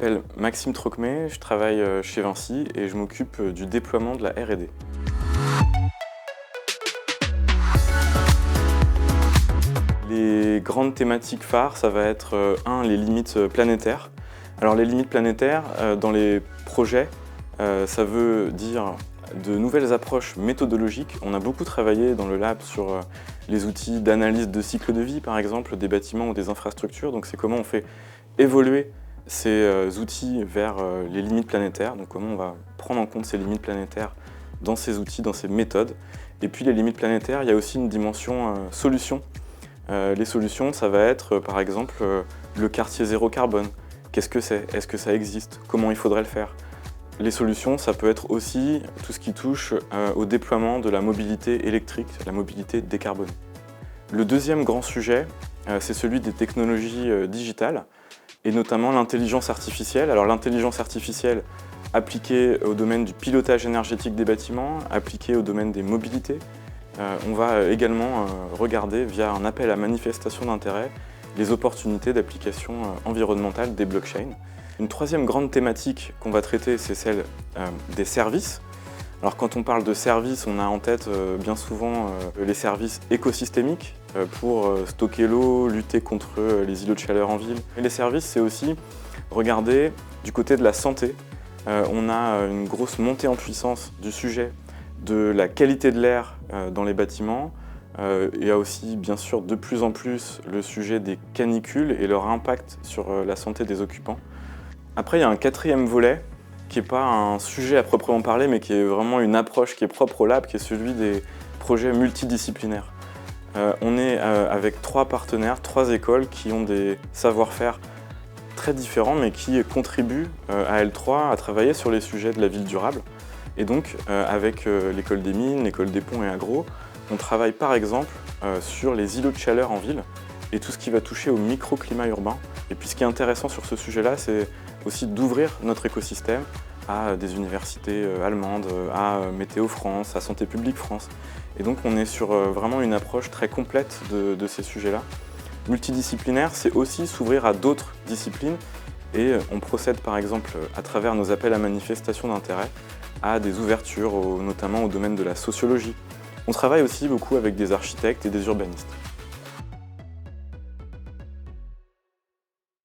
m'appelle Maxime Trocmé, je travaille chez Vinci et je m'occupe du déploiement de la R&D. Les grandes thématiques phares, ça va être les limites planétaires. Alors les limites planétaires, dans les projets, ça veut dire de nouvelles approches méthodologiques. On a beaucoup travaillé dans le lab sur les outils d'analyse de cycle de vie, par exemple, des bâtiments ou des infrastructures. Donc c'est comment on fait évoluer ces outils vers les limites planétaires. Donc comment on va prendre en compte ces limites planétaires dans ces outils, dans ces méthodes. Et puis les limites planétaires, il y a aussi une dimension solution. Les solutions, ça va être par exemple le quartier zéro carbone. Qu'est-ce que c'est? Est-ce que ça existe? Comment il faudrait le faire? Les solutions, ça peut être aussi tout ce qui touche au déploiement de la mobilité électrique, la mobilité décarbonée. Le deuxième grand sujet, c'est celui des technologies digitales et notamment l'intelligence artificielle. Alors l'intelligence artificielle appliquée au domaine du pilotage énergétique des bâtiments, appliquée au domaine des mobilités. On va également regarder via un appel à manifestation d'intérêt les opportunités d'application environnementale des blockchains. Une troisième grande thématique qu'on va traiter, c'est celle des services. Alors quand on parle de services, on a en tête bien souvent les services écosystémiques pour stocker l'eau, lutter contre les îlots de chaleur en ville. Et les services, c'est aussi regarder du côté de la santé. On a une grosse montée en puissance du sujet de la qualité de l'air dans les bâtiments. Il y a aussi bien sûr de plus en plus le sujet des canicules et leur impact sur la santé des occupants. Après, il y a un quatrième volet qui n'est pas un sujet à proprement parler, mais qui est vraiment une approche qui est propre au lab, qui est celui des projets multidisciplinaires. On est avec 3 partenaires, 3 écoles qui ont des savoir-faire très différents, mais qui contribuent à L3 à travailler sur les sujets de la ville durable. Et donc, avec l'école des mines, l'école des ponts et agro, on travaille par exemple sur les îlots de chaleur en ville et tout ce qui va toucher au microclimat urbain. Et puis ce qui est intéressant sur ce sujet-là, c'est aussi d'ouvrir notre écosystème à des universités allemandes, à Météo France, à Santé publique France. Et donc on est sur vraiment une approche très complète de ces sujets-là. Multidisciplinaire, c'est aussi s'ouvrir à d'autres disciplines et on procède par exemple à travers nos appels à manifestation d'intérêt à des ouvertures, notamment au domaine de la sociologie. On travaille aussi beaucoup avec des architectes et des urbanistes.